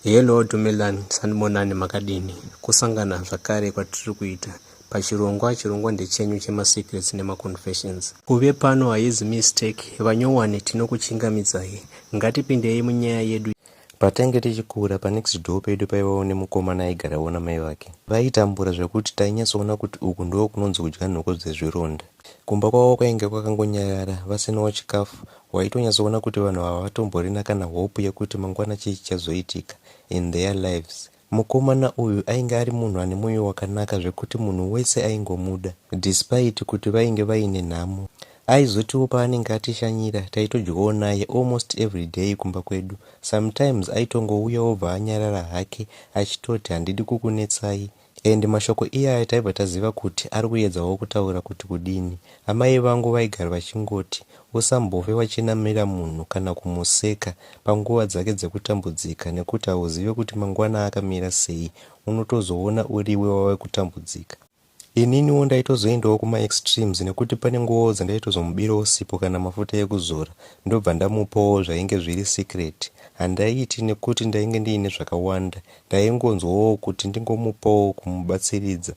Hello Dumelan Sanmonani Makadini kusangana zvakare kwatiri kuita chirongwa ndechenyu chemasecrets nemaconfessions. Kuve pano haizi mistake, vanyowani tinokuchingamidzai. Ngatipindei munyaya yedu. Patange tichikura panext door pedu paivawo nemukomana aigarawo namai vake. Vaitambura zvekuti tainyatsoona kuti uku ndo kunonzi kudya nhoko dzezvironda. Kumba kwavo kwainge kwakangonyarara, vasinawo chikafu. Waitonyatsoona kuti vanhu ava vatomborina kana hope yekuti mangwana chii chichazoitika in their lives. Mukomana uyu ainge ari munhu ane mwoyo wakanaka zvekuti munhu wese aingomuda, despite kuti vainge vaine nhamo. Aizotiwo paanenge atishanyira taitodyawo naye almost every day kumba kwedu. Sometimes aitongouya obva anyarara hake achitoti handidi kukunetsai. And mashoko iyaya taibva taziva kuti ari kuedzawo kutaura kuti kudini. Amai vangu vaigara vachingoti usambofe wachinamira munhu kana kumuseka panguva dzake dzekutambudzika, nekuti hauzive kuti mangwana akamira sei, unotozoona uriwe wave kutambudzika. Ininiwo ndaitozoendawo kuma-extremes nekuti pane nguvawo dzandaitozomubirawo sipo kana mafuta ekuzora, ndobva ndamupawo zvainge zviri secret. Handaiiti nekuti ndainge ndiine zvakawanda, ndaingonzwawo kuti ndingomupawo kumubatsiridza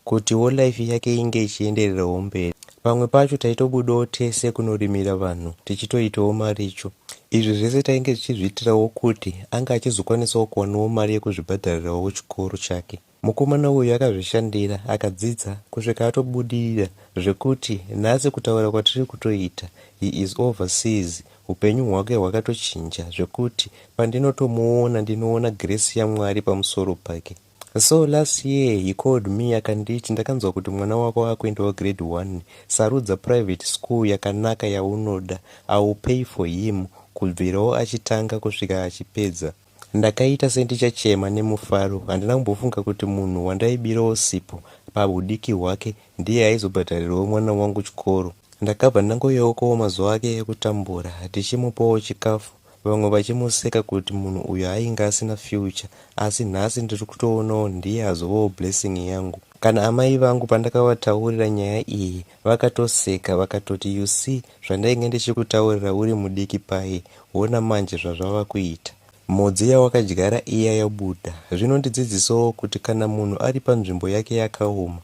kutiwo life yake inge ichiendererawo mberi. Pamwe pacho taitobudawo tese kunorimira vanhu tichitoitawo maricho. Izvi zvese tainge tichizviitirawo kuti anga achizokwanisawo kuwanawo mari yekuzvibhadharirawo chikoro chake. Mukomana uyu akazvishandira akadzidza kusvika atobudirira zvekuti nhasi kutaura kwatiri kutoita he is overseas. Upenyu hwake hwakatochinja zvekuti pandinotomuona ndinoona grace yaMwari pamusoro pake. So last year he called me akanditi, ndakanzwa kuti mwana wako akuendawo grade 1, sarudza private school yakanaka yaunoda, I will pay for him, kubvirawo achitanga kusvika achipedza. Ndakaita sendichachema nemufaro. Handina kumbofunga kuti munhu wandaibirawo sipo pahudiki hwake ndiye aizobhadharirawo mwana wangu chikoro. Ndakabva ndangoyeukawo mazuva ake ekutambura tichimupawo chikafu, vamwe vachimuseka kuti munhu uyu ainge asina future, asi nhasi ndiri kutoonawo ndiye azovawo blessing yangu. Kana amai vangu pandakavataurira nyaya iyi vakatoseka vakatoti, you see zvandainge ndichikutaurira uri mudiki paye, ona manje zvazvava kuita. Modzi yawakadyara iya yabuda. Zvinondidzidzisawo kuti kana munhu ari panzvimbo yake yakaoma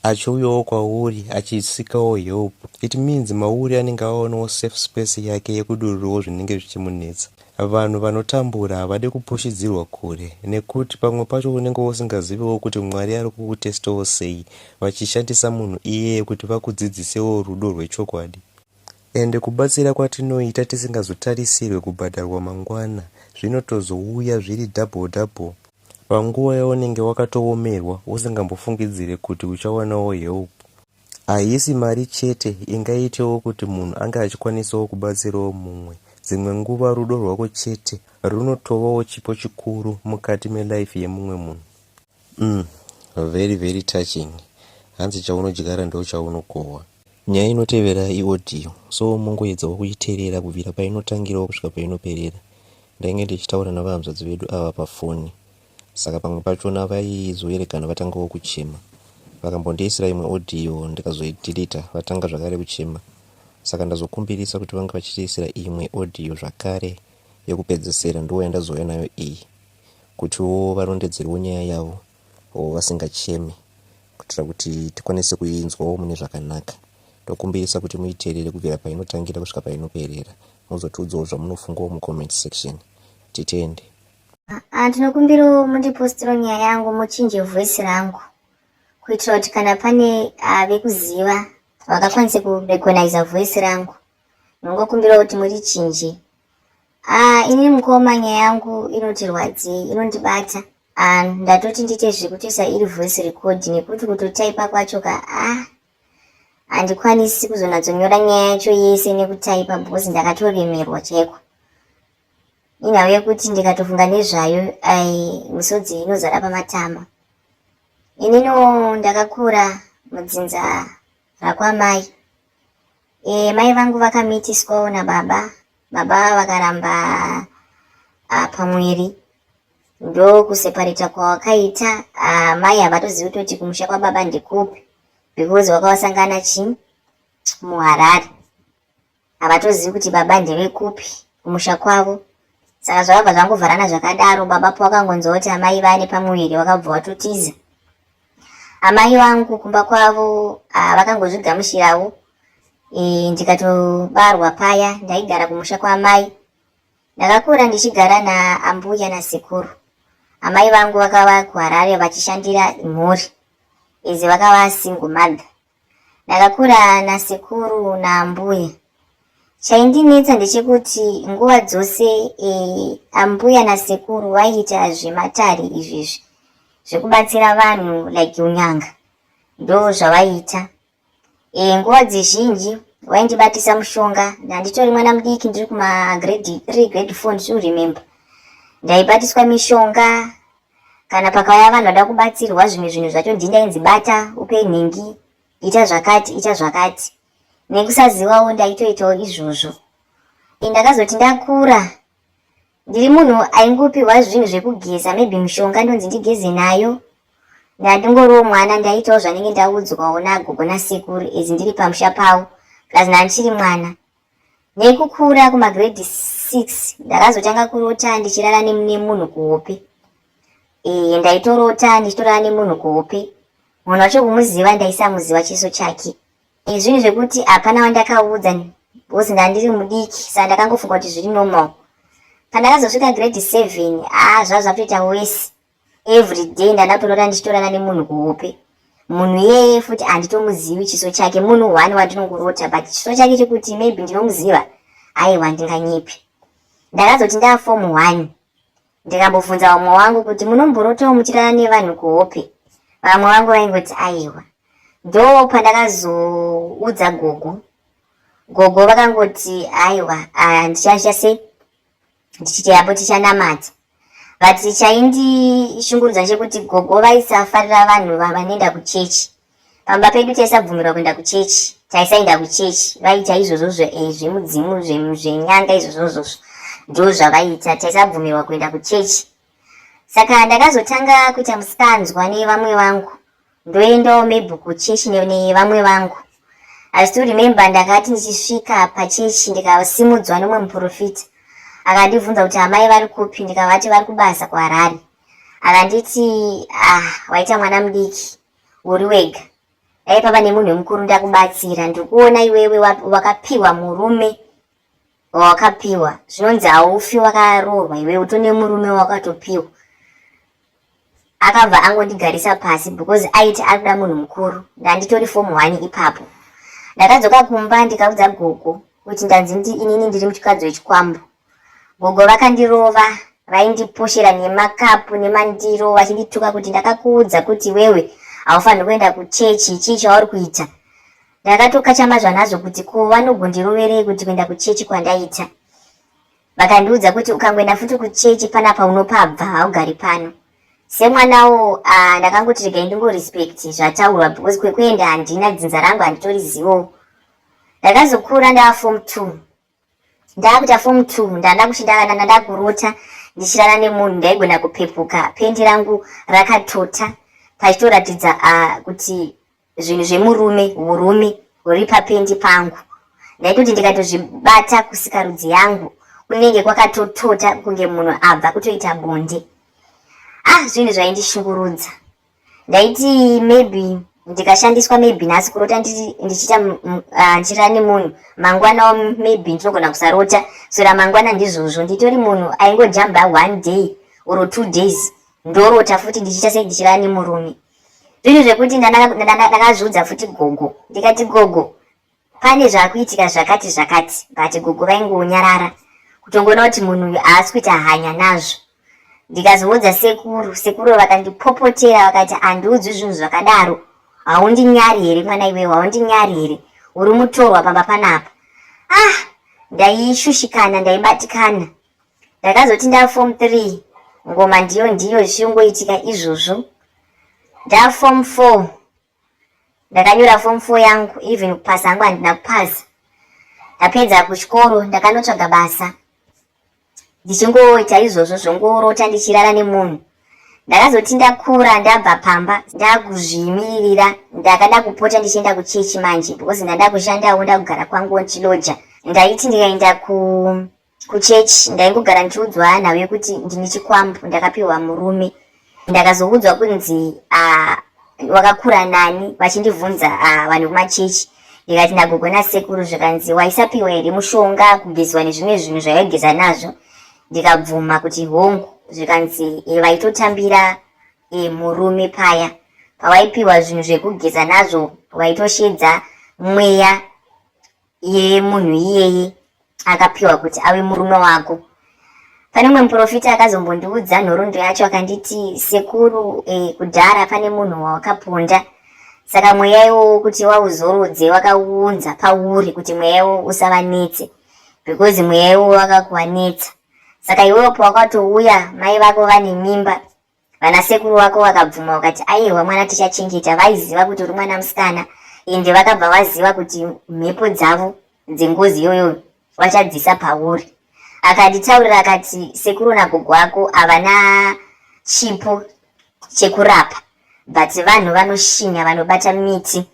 achiuyawo kwauri achisikawo help, it means mauri anenge aonawo safe space yake yekudururawo zvinenge zvichimunetsa. Vanhu vanotambura havadi kupushidzirwa kure, nekuti pamwe pacho unenge usingaziviwo kuti Mwari ari kukutestawo sei, vachishandisa munhu iyeye kuti vakudzidzisewo rudo rwechokwadi. Ende kubatsira kwatinoita tisingazotarisirwe kubhadharwa mangwana zvinotozouya zviri double. Panguva yaunenge wakatoomerwa usingambofungidzire kuti uchawanawo help. Haisi mari chete ingaitewo kuti munhu anga achikwanisawo kubatsirawo mumwe. Dzimwe nguva rudo rwako chete runotovawo chipo chikuru mukati melife yemumwe munhu. Very touching. Hanzi chaunodyara ndo chaunokohwa. Nyaya inotevera iaudio, so mungoedzawo kuiteerera kubvira painotangirawo kusvika painoperera. Ndainge ndichitaura navahanzvadzi vedu ava pafoni, saka pamwe pachona vaizoerekana vatangawo kuchema. Vakambondiisira imwe audio ndikazoidhilita, vatanga zvakare kuchema. Saka ndazokumbirisa kuti vange vachitiisira imwe audio zvakare yekupedzisira, ndo yandazouya nayo iyi, kutiwo varondedzerewo nyaya yavo vasingachemi, kuitira kuti tikwanise kuinzwawo mune zvakanaka. Ndokumbirisa kuti muiteerere kubvira painotangira kusvika painoperera, muzotiudzawo zvamunofungawo mucomment section. Titende. Tinokumbirawo mundipostiro nyaya yangu muchinje voice rangu, kuitira kuti kana pane vekuziva vakakwanisa kurecognize voice rangu, ndinongokumbirawo kuti murichinje. Ini mukoma nyaya yangu inotirwadzi, inondibata. Ndatoti ndite zvekutoisa iri voice record, nekuti kutotaipa kwacho handikwanisi kuzonadzonyora nyaya yacho yese nekutaipa because ndakatoremerwa chaiko. Inhau yekuti ndikatofunga nezvayo misodzi inozara pamatama. Inino ndakakura mudzinza rakwamai. Mai vangu vakamitiswawo nababa. Baba vakaramba pamwiri. Ndo kuseparata kwawakaita, mai havatozivi kuti kumusha kwababa ndikupi, because wakawasangana muHarare. Havatozivi kuti baba ndevekupi kumusha kwavo. Saka zvakabva zvanguvharana zvakadaro. Baba po vakangonzoti amai vane pamuviri wakabva watotiza. Amai vangu kumba kwavo vakangozvigamushirawo. Ndikatobarwa paya ndaigara kumusha kwaamai. Ndakakura ndichigara naambuya nasekuru. Amai vangu vakava kuHarare vachishandira mhuri. Izi vakava single mother. Ndakakura nasekuru naambuya. Chaindinetsa ndechekuti nguva dzose ambuya nasekuru vaiita zvematare izvizvi zvekubatsira vanhu like unyanga. Ndo zvavaiita. Nguva dzizhinji vaindibatisa mushonga. Ndanditori mwana mudiki ndiri kuma grade 3 grade 4 ndichiremember. Ndaibatiswa mishonga. Kana pakauya vanhu vada kubatsirwa zvimwe zvacho ndindainzibata, upe nhingi, ita zvakati. Nekusazivawo ndaitoitawo izvozvo. Ndakazoti ndakura ndiri munhu aingopiwa zvinhu zvekugeza, maybe mishonga ndonzi ndigeze nayo. Ndandingoriwo mwana ndaitawo zvanenge ndaudzwawo nagogo nasekuru izi ndiri pamusha pavo plus ndandichiri mwana. Nekukura kuma grade 6 ndakazotanga kurota ndichirara nemunhu kuhope. Ndaitorota ndichitorara nemunhu kuhope. Munhu wacho kumuziva ndaisamuziva chiso chake. Zvinhu zvekuti hapana wandakaudza bosi ndandiri mudiki, saka ndakangofunga kuti zviri normal. Pandakazosvika grade 7 zvatoita worse. Every day ndandatorora ndichitorana nemunhu kuhope. Munhu iyeye futi handitomuzivi chiso chake. Munhu wani wandinongorota but chiso chake chekuti maybe ndinomuziva, aiwa ndinganyepi. Ndakazoti ndaa form 1 ndikambobvunza vamwe wangu kuti munomborotawo muchirara nevanhu kuhope. Vamwe vangu vaingoti aiwa. Ndo pandakazoudza gogo vakangoti aiwa ndichase ndichiti hapo tichanamata. But chaindishungurudza chekuti gogo vaisafarira vanhu vanoenda kuchechi. Pamba pedu taisabvumirwa kuenda kuchechi, taisaenda kuchechi. Vaiita izvozvo zvemudzimu zvenyanga izvozvo ndo zvavaiita, taisabvumirwa kuenda kuchechi. Saka ndakazotanga kuita musikanzwa nevamwe vangu. Ndoendawo maybe kuchechi nevamwe vangu. I still remember ndakati ndichisvika pachechi ndikasimudzwa nomwe muprofita. Akandibvunza kuti amai vari kupi, ndikavati vari kubasa kuHarare. Akanditi waita mwana mudiki, uri wega. Dai papa nemunhu mukuru ndakubatsira, ndikuona iwewe wakapiwa murume wakapiwa. Zvinonzi haufi wakaroorwa, iwewe utone murume wakatopiwa. Akabva angondigarisa pasi because aiti ari kuda munhu mukuru. Ndanditori form 1 ipapo. Ndakadzoka kumba ndikaudza gogo kuti ndanzi inini ndiri muchikadzo wechikwambo. Gogo vakandirova, vaindiposhera nemakapu nemandiro vachindituka kuti ndakakuudza kuti wewe haufaniri kuenda kuchechi, chii chauri kuita. Ndakatokachambadzwa nazvo kuti ko vanogondiroverei kuti kuenda kuchechi kwandaita. Vakandiudza kuti ukangoenda futi kuchechi panapa unopabva, haugari pano. Semwanawo ndakangoti regai ndingorespect zvataurwa because kwekuenda handina dzinza rangu handitorizivo. Ndakazokura ndava form 2. Ndakuita form 2 ndanda kuchindakana ndakurota ndichirara nemunhu ndaigona kupepuka. Pendi rangu rakatota pachitoratidza kuti zvinhu zvemurume urume huri papendi pangu. Ndaitoti ndikatozvibata kusikarudzi yangu kunenge kwakatotota kunge munhu abva kutoita bonde. Zvinhu zvaindishungurudza. Ndaiti maybe ndikashandiswa maybe nhasi kurota ndichita ndichirara nemunhu, mangwana maybe ndinogona kusarota. Sura mangwana ndizvozvo nditori munhu aingojamba 1 day or 2 days ndorota futi ndichiita sei ndichirara nemurume. Zvinhu zvekuti ndakazviudza futi gogo. Ndikati gogo, pane zvakuitika zvakati but gogo vaingonyarara kutongoona kuti munhu uyu haasi kuita hanya nazvo. Ndikazoudza sekuru vakandipopotera vakati handiudzwi zvinhu zvakadaro. Haundinyari here mwana iwewe, haundinyari here, uri mutorwa pamba panapa. Ndaishushikana, ndaibatikana. Ndakazoti nda form 3 ngoma ndiyo zvichingoitika izvozvo. Nda form 4 ndakanyora form 4 yangu, even kupasa hangu handina kupasa. Ndapedza kuchikoro ndakanotsvaga basa. Ndichingoita izvozvo zvongorota ndichirara nemunhu. Ndakazoti ndakura ndabva pamba ndakuzvimirira ndakada kupota ndichienda kuchechi manje because ndada kushandawo ndakugara kwangu chiloja. Ndaiti ndikaenda kuchechi ndaingogara ndichiudzwa nawe kuti ndine chikwambu ndakapiwa murume. Ndakazoudzwa kunzi wakakura nani vachindibvunza vanhu kumachechi. Ndikati nagogo nasekuru zvikanzi waisapiwa here mushonga kugezwa nezvimwe zvinhu zvaigeza nazvo. Ndikabvuma kuti hongu. Zvikanzi vaitotambira murume paya pawaipiwa zvinhu zvekugeza nazvo waitoshedza mweya yemunhu iyeye akapiwa kuti ave murume wako. Pane mumwe muprofita akazombondiudza nhoroondo yacho akanditi, sekuru kudhara pane munhu wakaponda, saka mweya iwowo kuti wauzorodze wakauunza pauri kuti mweya iwowo usavanetse, because mweya iwowo wakakuvanetsa. Saka iwewo pawakatouya mai vako vane mimba, vana sekuru wako vakabvuma vakati aiwa mwana tichachengeta. Vaiziva kuti uri mwana musikana ende vakabva vaziva kuti mhepo dzavo dzengozi iyoyo vachadzisa pauri. Akanditaurira akati sekuru nagogo wako havana chipo chekurapa, but vanhu vanoshinya vanobata miti.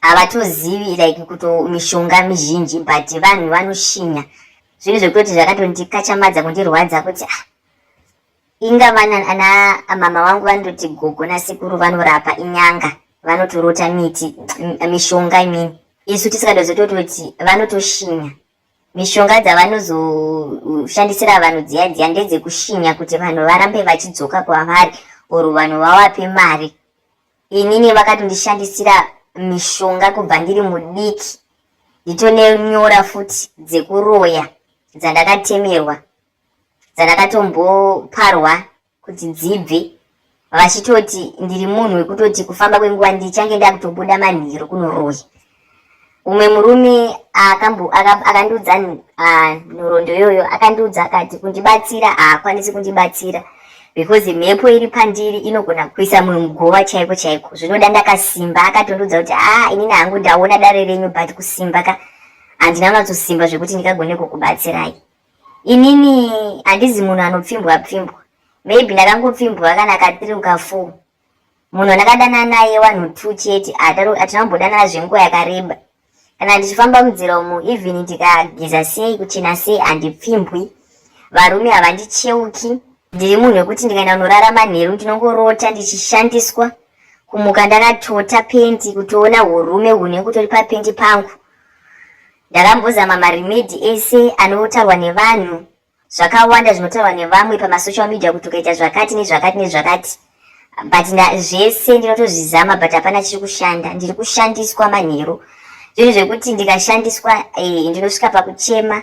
Havatozivi like kuto mishonga mizhinji, but vanhu vanoshinya. Zvinhu zvekutoti zvakatondikachamadza kundirwadza kuti inga vana ana mama wangu vanototi gogo nasekuru vanorapa inyanga, vanotorota miti mishonga imini. Isu tisikadozotototi vanotoshinya. Mishonga dzavanozoshandisira vanhu dziya ndedzekushinya kuti vanhu varambe vachidzoka kwavari oro vanhu vavape mari. Inini vakatondishandisira mishonga kubva ndiri mudiki, nditonyora futi dzekuroya dzandakatemerwa, dzandakatomboparwa kuti dzibve, vachitoti ndiri munhu wekutoti kufamba kwenguva ndichange ndakutobuda manhiro kunoroya. Umwe murume akandiudza nhoroondo iyoyo, akandiudza akati kundibatsira haakwanisi kundibatsira because mhepo iri pandiri inogona kuisa munhu mugova chaiko chaiko, zvinoda ndakasimba. Akatondiudza kuti inini hangu ndaona dare renyu but kusimba handina matsosimba zvekuti ndikagone kukubatsirai. Inini handizi munhu anopfimbwa pfimbwa, maybe ndakangopfimbwa kana ka3 ka4. Munhu ndakadana naye 1 or 2 chete, hatinambodana zvenguva yakareba. Kana ndichifamba munzira umu, even ndikageza sei kuchena sei handipfimbwi. Varume havandicheuki. Ndiri munhu wekuti ndikaenda kunorarama nheru ndinongorota ndichishandiswa. Kumuka ndakatota pendi kutoona hurume hune kutori papendi pangu. Ndakambozama marimedi ese anotaurwa nevanhu, zvakawanda zvinotaurwa nevamwe pamasocial media kuti ukaita zvakati nezvakati nezvakati, but zvese ndinotozvizama but hapana chiri kushanda. Ndiri kushandiswa manheru. Zvinhu zvekuti ndikashandiswa ndinosvika pakuchema.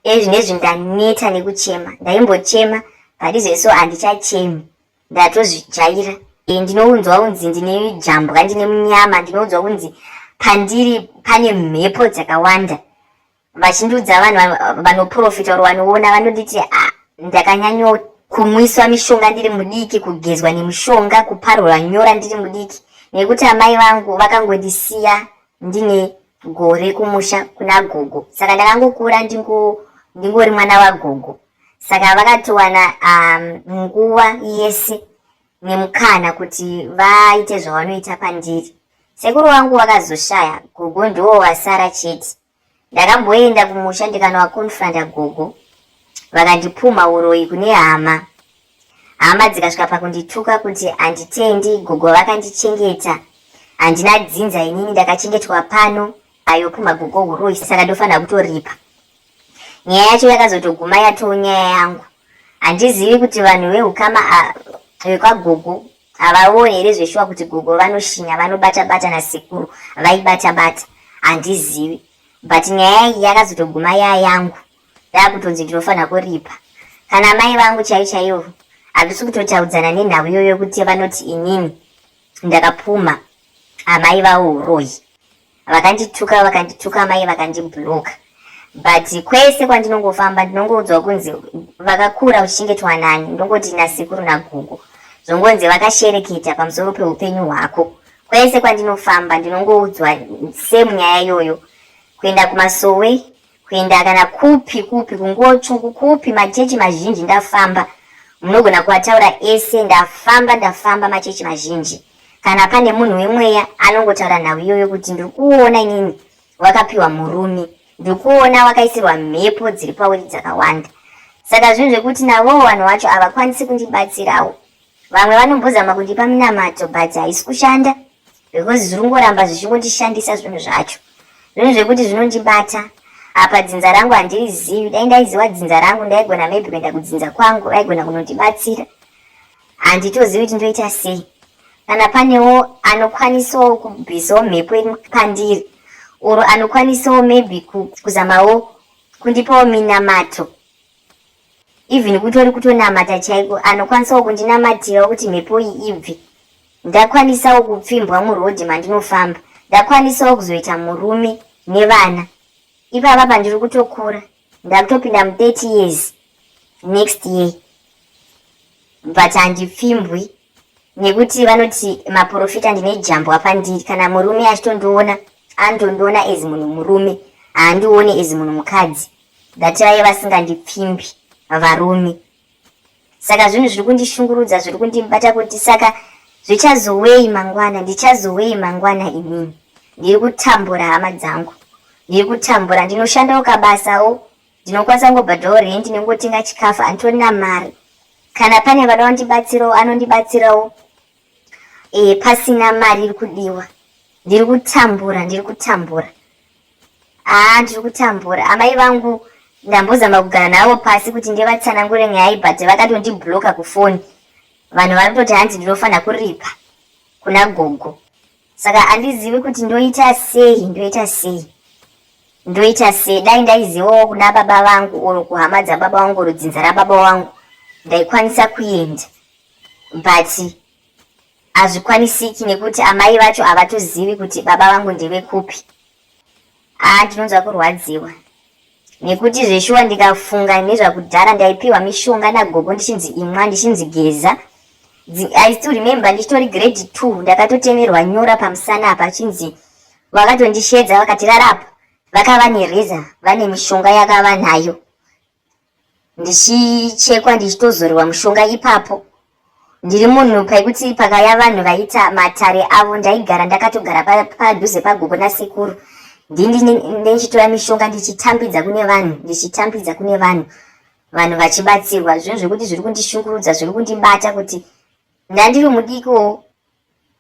Zvinezvi ndaneta nekuchema. Ndaimbochema but izveso handichachemi, ndatozvijaira. Ndinounzwa unzi ndine jambwa, ndine munyama. Ndinounzwa unzi pandiri pane mhepo dzakawanda. Vachindiudza vanhu vanoprofita oro vanoona vanoditi ndakanyanyo kumwiswa mishonga ndiri mudiki, kugezwa nemishonga, kuparwa nyora ndiri mudiki, nekuti amai vangu vakangondisiya ndine gore kumusha kuna gogo. Saka ndakangokura ndingori mwana wagogo. Saka vakatowana nguva yese nemukana kuti vaite zvavanoita pandiri. Sekuru wangu wakazoshaya, gogo ndiwo wasara chete. Ndakamboenda kumusha ndikanowakonfranda gogo, vakandipuma uroyi kune hama. Hama dzikasvika pakundituka kuti handitendi, gogo vakandichengeta, handina dzinza inini, ndakachengetwa pano, ayopuma gogo uroyi, saka ndofanira kutoripa. Nyaya yacho yakazotoguma yatoo nyaya yangu. Handizivi kuti vanhu vehukama vekwagogo havaoni here zveshuwa kuti gogo vanoshinya, vanobata-bata nasekuru, vaibata-bata. Handizivi. But nyaya iyi yakazotoguma yaya yangu, yakutonzi ndinofanira kuripa. Kana mai vangu chaivo handisi kutotaudzana nenhau iyoyo kuti vanoti inini ndakapuma amai vavo uroyi. Vakandituka mai vakandibloka. But kwese kwandinongofamba ndinongoudzwa kunzi vakakura uchichengetwa nani, ndongoti nasekuru nagogo. Zvongonzi vakashereketa pamusoro peupenyu hwako. Kwese kwandinofamba ndinongoudzwa semunyaya iyoyo. Kuenda kumasowe, kuenda kana kupi kungochungu kupi, machechi mazhinji ndafamba. Munogona kuataura ese, ndafamba machechi mazhinji. Kana pane munhu wemweya anongotaura nhau iyoyo kuti ndiri kuona inini wakapiwa murume, ndikuona wakaisirwa mhepo dziri pauri dzakawanda. Saka zvinhu zvekuti navo vanhu vacho havakwanisi kundibatsirawo. Vamwe vanombozama kundipa minamato but haisi kushanda because zviri kungoramba zvichingondishandisa zvinhu zvacho. Zvinhu zvekuti zvinondibata apa dzinza rangu handirizivi. Dai ndaiziva dzinza rangu ndaigona maybe kuenda kudzinza kwangu, vaigona kunondibatsira. Handitozivi kuti ndoita sei. Kana panewo anokwanisawo kubvisawo mhepo iri pandiri, oro anokwanisawo maybe kuzamawo kundipawo minamato, even kutori kutonamata chaiko, anokwanisawo kundinamatirawo kuti mhepo iyi ibve, ndakwanisawo kupfimbwa murodhi mandinofamba, ndakwanisawo kuzoita murume nevana. Ipapa pandiri kutokura, ndakutopinda mu30 years next year, but handipfimbwi nekuti vanoti maprofita ndine jambo apandiri. Kana murume achitondiona anotondiona as munhu murume, haandioni as munhu mukadzi. That vaive vasingandipfimbi varume. Saka zvinhu zviri kundishungurudza, zviri kundibata kuti saka zvichazowei mangwana, ndichazowei mangwana inini. Ndiri kutambura hama dzangu, ndiri kutambura, ndinoshandawo kabasawo, ndinokwanisa ngobhadhawo rent nengotenga chikafu, handitorina mari. Kana pane vada vandibatsirawo anondibatsirawo pasina mari iri kudiwa. Ndiri kutambura, ndiri kutambura. Ndiri kutambura. Amai vangu ndambozama kugara navo pasi kuti ndivatsanangure nyaya, but vakatondibloka kufoni. Vanhu vari kutoti hanzi ndinofanira kuripa kuna gogo. Saka handizivi kuti ndoita sei, ndoita sei. Dai ndaizivawo kuna baba vangu oro kuhama dzababa vangu oro dzinza rababa vangu, ndaikwanisa kuenda, but hazvikwanisiki nekuti amai vacho havatozivi kuti baba vangu ndevekupi. Ndinonzwa kurwadziwa nekuti zveshuwa ndikafunga nezvakudhara ndaipiwa mishonga nagogo ndichinzi imwa, ndichinzi geza. I still remember ndichitori grade 2 ndakatotemerwa nyora pamusana apa chinzi vakatondishedza vakati rarapo, vakava nereza vane mishonga yakava nayo. Ndichichekwa ndichitozorerwa mushonga ipapo. Ndiri munhu paikuti pakaya vanhu vaita matare avo, ndaigara ndakatogara padhuze pagogo nasekuru. Ndichitora mishonga ndichitambidza kune vanhu, vanhu vachibatsirwa. Zvinhu zvekuti zviri kundishungurudza, zviri kundibata kuti ndandiri mudiko,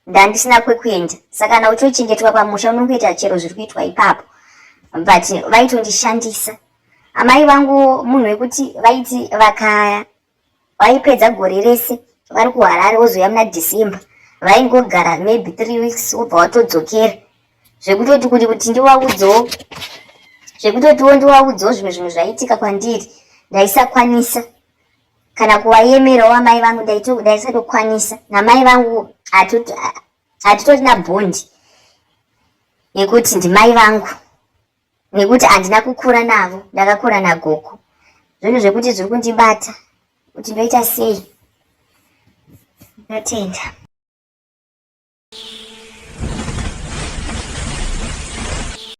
ndandisina kwekuenda. Saka na uchochengetwa pamusha unongoita chero zviri kuitwa ipapo, but vaitondishandisa. Amai vangu munhu wekuti vaiti vaipedza gore rese vari kuHarare vozoya muna December, vaingogara maybe 3 weeks wobva watodzokera. Zvekutoti kuti ndiwaudzowo, zvimwe zvinhu zvaitika kwandiri ndaisakwanisa. Kana kuvayemerawo amai vangu ndaisatokwanisa. Namai vangu hatitorina bhondi yekuti ndimai vangu, nekuti handina kukura navo, ndakakura nagogo. Zvinhu zvekuti zviri kundibata kuti ndoita sei. Ndotenda.